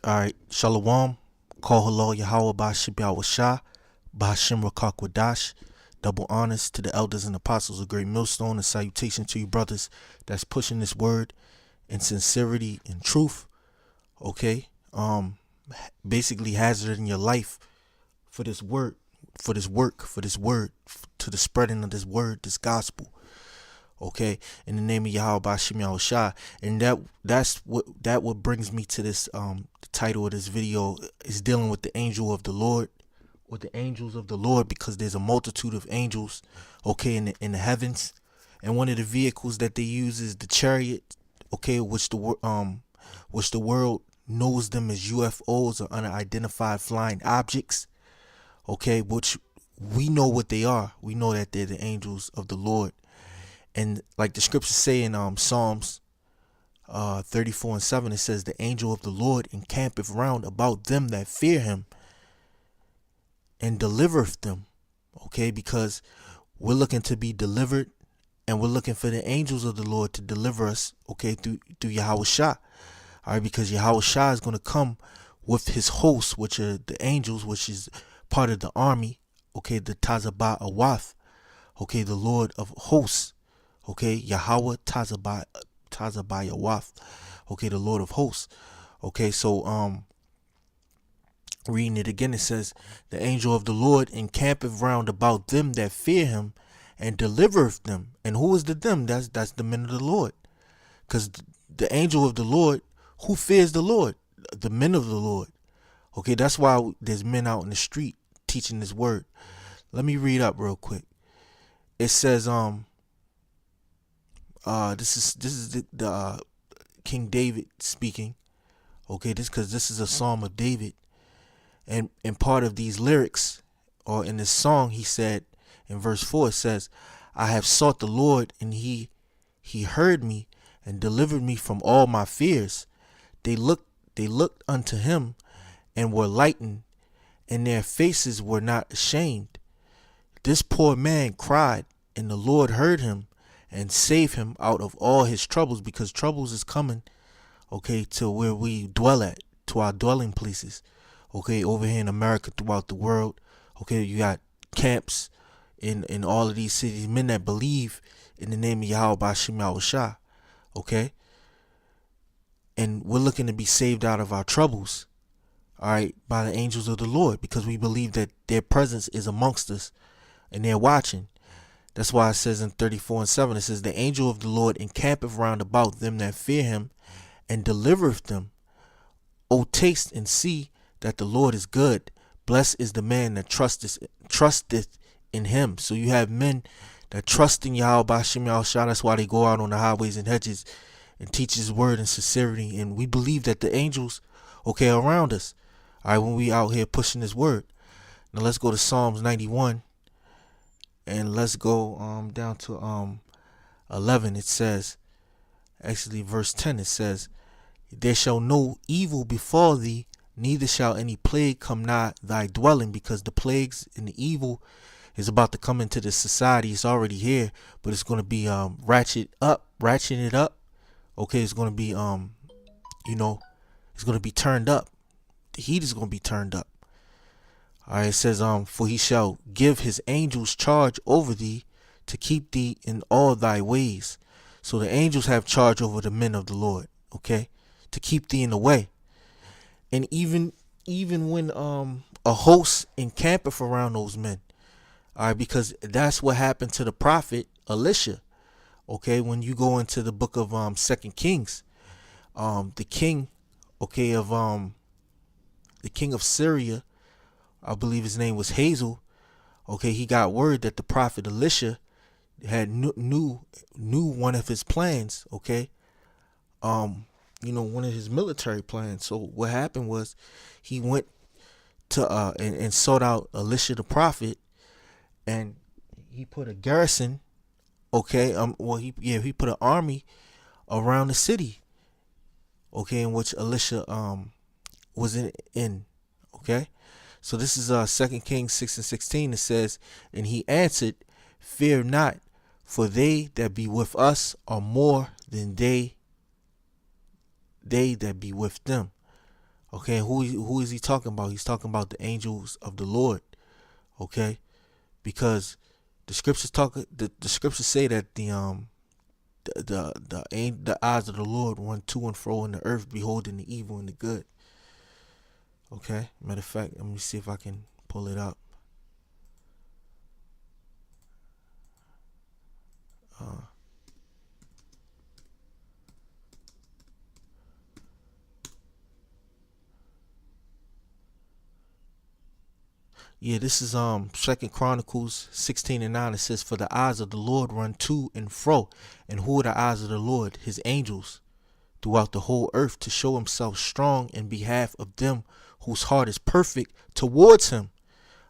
All right, Shalom, Call Halal Yahweh Bashib Yahweh Bashim Rakak Wadash. Double honors to the elders and apostles of Great Millstone, and salutation to you brothers that's pushing this word in sincerity and truth. Okay, basically hazarding your life for this word, for this work, for this word, to the spreading of this word, this gospel. Okay, in the name of Yahweh Bashim Yahweh, and that's what brings me to this the title of this video is dealing with the angel of the Lord, or the angels of the Lord, because there's a multitude of angels, okay, in the heavens, and one of the vehicles that they use is the chariot, okay, which the world knows them as UFOs, or unidentified flying objects, okay, which we know what they are. We know that they're the angels of the Lord. And like the scriptures say in Psalms 34:7, it says, the angel of the Lord encampeth round about them that fear him and delivereth them. Okay, because we're looking to be delivered, and we're looking for the angels of the Lord to deliver us, okay, through Yahweh Shah. All right, because Yahweh Shah is going to come with his hosts, which are the angels, which is part of the army, okay, the Tazabah Awath, okay, the Lord of hosts. Okay, Yahweh Tazabah Yawath. Okay, the Lord of hosts. Okay, so reading it again, it says, the angel of the Lord encampeth round about them that fear him and delivereth them. And who is the them? That's the men of the Lord. Because the angel of the Lord, who fears the Lord? The men of the Lord. Okay, that's why there's men out in the street teaching this word. Let me read up real quick. It says, this is the King David speaking. Okay, this is a Psalm of David, and part of these lyrics, or in this song, he said in verse 4, it says, I have sought the Lord, and he heard me and delivered me from all my fears. They looked unto him and were lightened, and their faces were not ashamed. This poor man cried, and the Lord heard him and save him out of all his troubles, because troubles is coming, okay, to where we dwell at, to our dwelling places, okay, over here in America, throughout the world. Okay, you got camps in all of these cities, men that believe in the name of Yahweh Bashim Yahweh, okay, and we're looking to be saved out of our troubles, all right, by the angels of the Lord, because we believe that their presence is amongst us and they're watching. That's why it says in 34:7, it says, the angel of the Lord encampeth round about them that fear him and delivereth them. O taste and see that the Lord is good. Blessed is the man that trusteth in him. So you have men that trust in Yahweh Bashim Yahweh. That's why they go out on the highways and hedges and teach his word in sincerity. And we believe that the angels, okay, are around us, all right, when we out here pushing this word. Now let's go to Psalms 91. And let's go down to 11. It says, actually verse 10, it says, there shall no evil befall thee, neither shall any plague come nigh thy dwelling. Because the plagues and the evil is about to come into the society. It's already here, but it's going to be ratcheting it up. Okay, it's going to be it's going to be turned up. The heat is going to be turned up. All right, it says, for he shall give his angels charge over thee to keep thee in all thy ways. So the angels have charge over the men of the Lord, okay, to keep thee in the way. And even when a host encampeth around those men, all right, because that's what happened to the prophet Elisha. Okay, when you go into the book of 2 Kings, the king, okay, of the king of Syria, I believe his name was Hazel. Okay, he got word that the prophet Elisha had knew one of his plans. Okay, one of his military plans. So what happened was he went to and sought out Elisha the prophet, and he put a garrison. Okay, he put an army around the city. Okay, in which Elisha was in. Okay. So this is 2 Kings 6:16. It says, and he answered, fear not, for they that be with us are more than they that be with them. Okay, who is he talking about? He's talking about the angels of the Lord. Okay, because the scriptures say that the eyes of the Lord run to and fro in the earth, beholding the evil and the good. Okay, matter of fact, let me see if I can pull it up. Uh, yeah, this is Second Chronicles 16:9. It says, "For the eyes of the Lord run to and fro," and who are the eyes of the Lord? His angels, throughout the whole earth, to show himself strong in behalf of them whose heart is perfect towards him.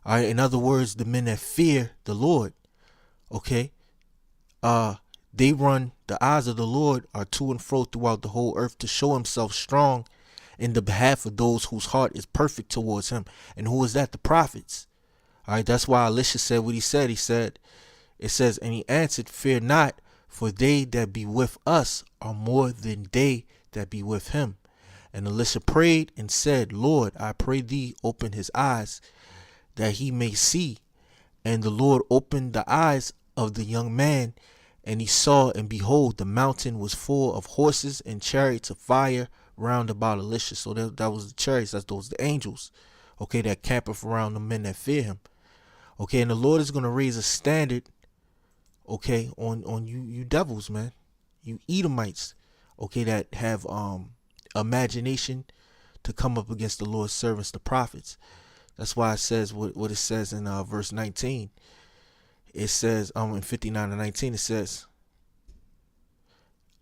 All right, in other words, the men that fear the Lord. Okay, uh, they run. The eyes of the Lord are to and fro throughout the whole earth to show himself strong in the behalf of those whose heart is perfect towards him. And who is that? The prophets. All right, that's why Elisha said what he said. He said, it says, "And he answered, Fear not, for they that be with us are more than they that be with him." And Elisha prayed and said, "Lord, I pray thee, open his eyes, that he may see." And the Lord opened the eyes of the young man, and he saw, and behold, the mountain was full of horses and chariots of fire round about Elisha. So that was the chariots, that's those the angels, okay, that campeth around the men that fear him. Okay, and the Lord is going to raise a standard, okay, on you devils, man, you Edomites, okay, that have imagination to come up against the Lord's servants, the prophets. That's why it says what it says in verse 19. It says in 59:19, it says,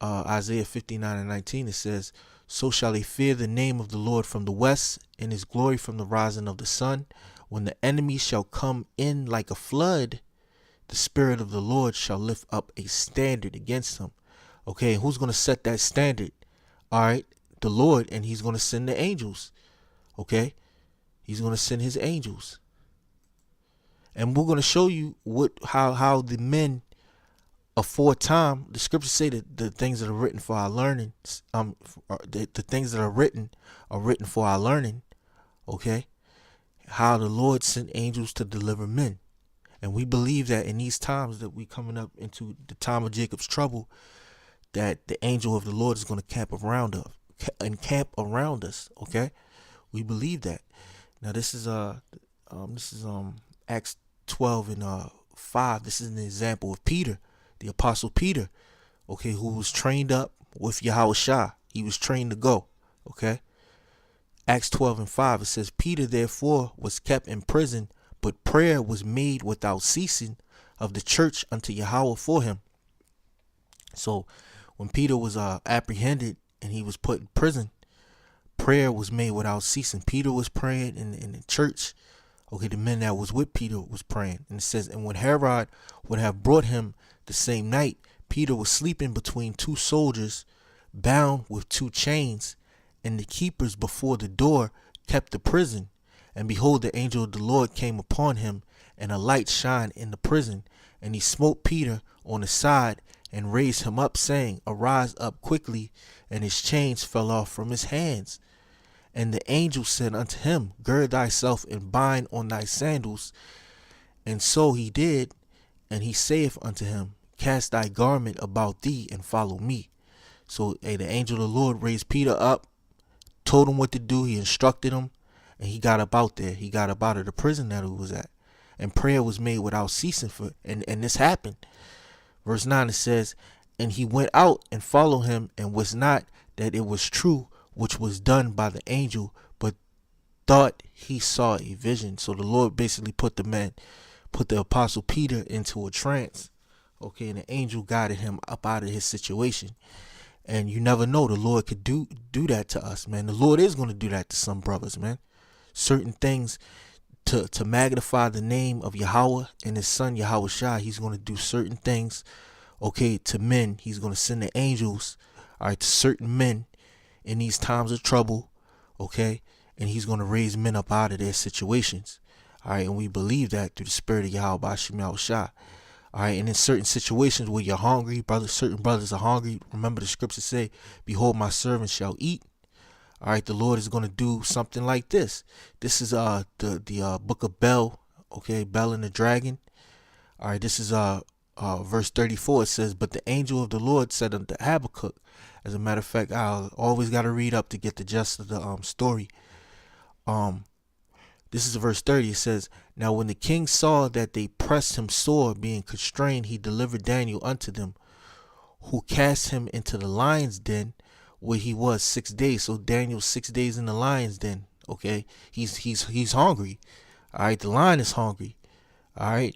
Isaiah 59:19, it says, "So shall they fear the name of the Lord from the west, and his glory from the rising of the sun. When the enemy shall come in like a flood, the Spirit of the Lord shall lift up a standard against him." Okay, who's going to set that standard? All right, the Lord, and he's going to send the angels. Okay, he's going to send his angels. And we're going to show you how the men aforetime, the scriptures say that the things that are written for our learning, the things that are written for our learning. Okay, how the Lord sent angels to deliver men. And we believe that in these times that we coming up into the time of Jacob's trouble, that the angel of the Lord is going to camp around us. Okay, we believe that. Now this is Acts 12 and 5. This is an example of Peter, the apostle Peter, okay, who was trained up with Yahweh Shah. He was trained to go. Okay, Acts 12 and 5, it says, "Peter therefore was kept in prison, but prayer was made without ceasing of the church unto Yahweh for him." So when Peter was apprehended and he was put in prison, prayer was made without ceasing. Peter was praying in the church. Okay, the men that was with Peter was praying. And it says, "And when Herod would have brought him the same night, Peter was sleeping between two soldiers, bound with two chains, and the keepers before the door kept the prison. And behold, the angel of the Lord came upon him, and a light shined in the prison. And he smote Peter on the side, and raised him up, saying, Arise up quickly. And his chains fell off from his hands. And the angel said unto him, Gird thyself and bind on thy sandals. And so he did. And he saith unto him, Cast thy garment about thee, and follow me." So the angel of the Lord raised Peter up, told him what to do. He instructed him, and he got up out there. He got up out of the prison that he was at. And prayer was made without ceasing and this happened. Verse 9, it says, "And he went out and followed him, and was not that it was true which was done by the angel, but thought he saw a vision." So the Lord basically put the apostle Peter into a trance. Okay, and the angel guided him up out of his situation. And you never know, the Lord could do that to us, man. The Lord is going to do that to some brothers, man. Certain things to magnify the name of Yahweh and his son Yahweh Shai. He's going to do certain things, okay, to men. He's going to send the angels, all right, to certain men in these times of trouble, okay, and he's going to raise men up out of their situations, all right, and we believe that through the spirit of Yahweh Bashim Yahweh Shai. All right, and in certain situations where you're hungry, certain brothers are hungry, remember the scriptures say, "Behold, my servants shall eat." All right, the Lord is going to do something like this. This is the book of Bel, okay, Bel and the dragon. All right, this is verse 34. It says, "But the angel of the Lord said unto Habakkuk," as a matter of fact, I always got to read up to get the gist of the story. This is verse 30. It says, "Now when the king saw that they pressed him sore, being constrained, he delivered Daniel unto them, who cast him into the lion's den, where he was 6 days." So Daniel's 6 days in the lion's den. Okay, he's hungry. All right, the lion is hungry. All right,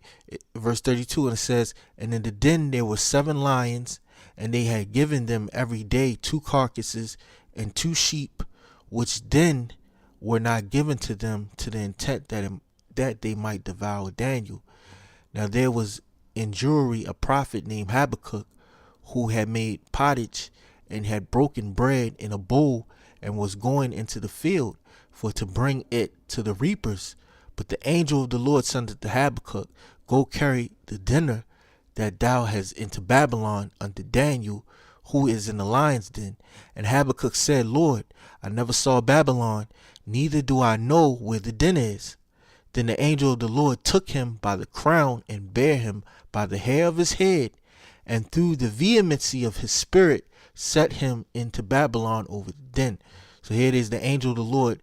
verse 32, and it says, "And in the den there were 7 lions, and they had given them every day 2 carcasses and 2 sheep, which then were not given to them to the intent that they might devour Daniel. Now there was in Jewry a prophet named Habakkuk, who had made pottage and had broken bread in a bowl, and was going into the field for to bring it to the reapers. But the angel of the Lord said unto Habakkuk, Go carry the dinner that thou hast into Babylon unto Daniel, who is in the lion's den. And Habakkuk said, Lord, I never saw Babylon, neither do I know where the den is. Then the angel of the Lord took him by the crown and bare him by the hair of his head, and through the vehemency of his spirit set him into Babylon over the den. So here it is, the angel of the Lord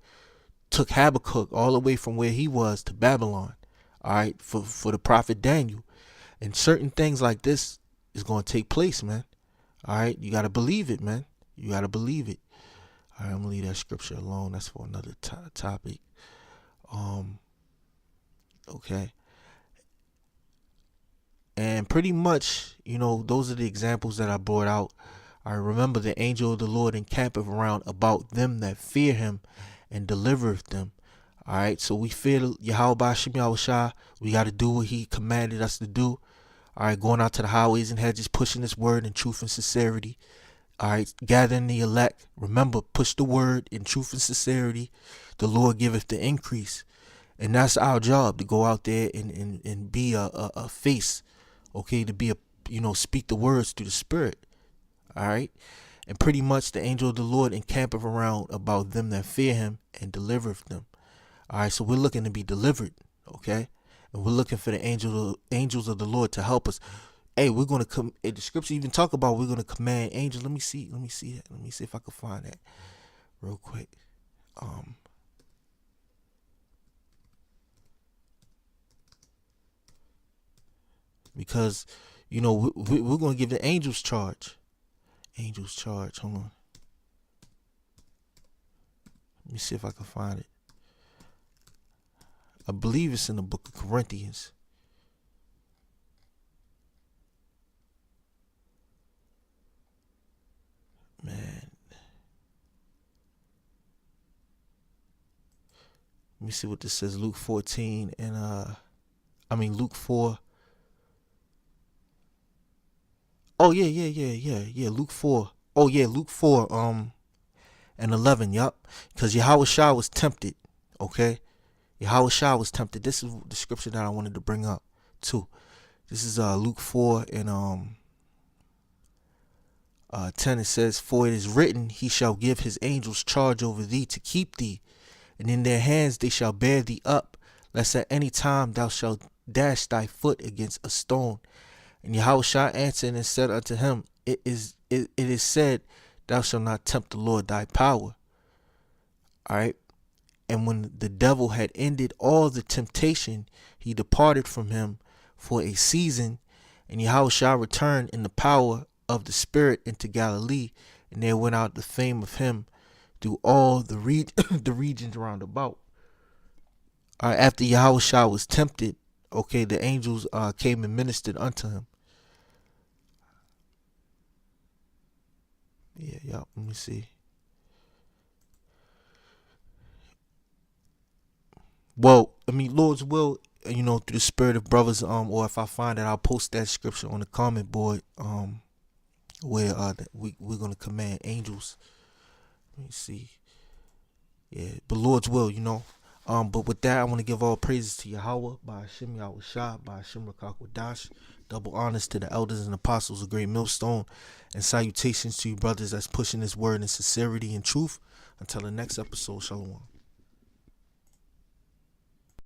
took Habakkuk all the way from where he was to Babylon, all right, for the prophet Daniel. And certain things like this is going to take place, man. All right, you got to believe it, man. You got to believe it. All right, I'm going to leave that scripture alone. That's for another topic. Okay. And pretty much, those are the examples that I brought out. I remember the angel of the Lord encampeth around about them that fear him and delivereth them. All right, so we fear Yahweh Shem Yahushua. We got to do what he commanded us to do. All right, going out to the highways and hedges, pushing his word in truth and sincerity. All right, gathering the elect. Remember, push the word in truth and sincerity. The Lord giveth the increase. And that's our job, to go out there and be a face, okay, to be speak the words through the Spirit. All right. And pretty much the angel of the Lord encampeth around about them that fear him and delivereth them. All right. So we're looking to be delivered. Okay. And we're looking for the angels of the Lord to help us. Hey, we're going to the scripture even talk about we're going to command angels. Let me see that. Let me see if I can find that real quick. Because, we're going to give the angels charge. Angels charge. Hold on. Let me see if I can find it. I believe it's in the book of Corinthians. Man. Let me see what this says. Luke 14 and Luke 4. Oh yeah. Luke 4. Oh yeah, Luke 4 and 11. Yup. Because Yahushua was tempted. Okay. Yahushua was tempted. This is the scripture that I wanted to bring up too. This is Luke 4 and 10. It says, For it is written, He shall give His angels charge over thee to keep thee, and in their hands they shall bear thee up, lest at any time thou shalt dash thy foot against a stone. And Yahushua answered and said unto him, It is said, Thou shalt not tempt the Lord thy power. All right. And when the devil had ended all the temptation, he departed from him for a season. And Yahushua returned in the power of the Spirit into Galilee, and there went out the fame of him through all the regions round about. After Yahushua was tempted, okay, the angels came and ministered unto him. Yeah. Let me see. Well, Lord's will, through the spirit of brothers, or if I find it, I'll post that scripture on the comment board, where we're gonna command angels. Let me see. Yeah, but Lord's will, But with that, I want to give all praises to Yahweh, by Hashem Yahushua, by Hashem Rakakwadash, Double honors to the elders and apostles of Great Millstone, and salutations to you brothers that's pushing this word in sincerity and truth. Until the next episode, shalom.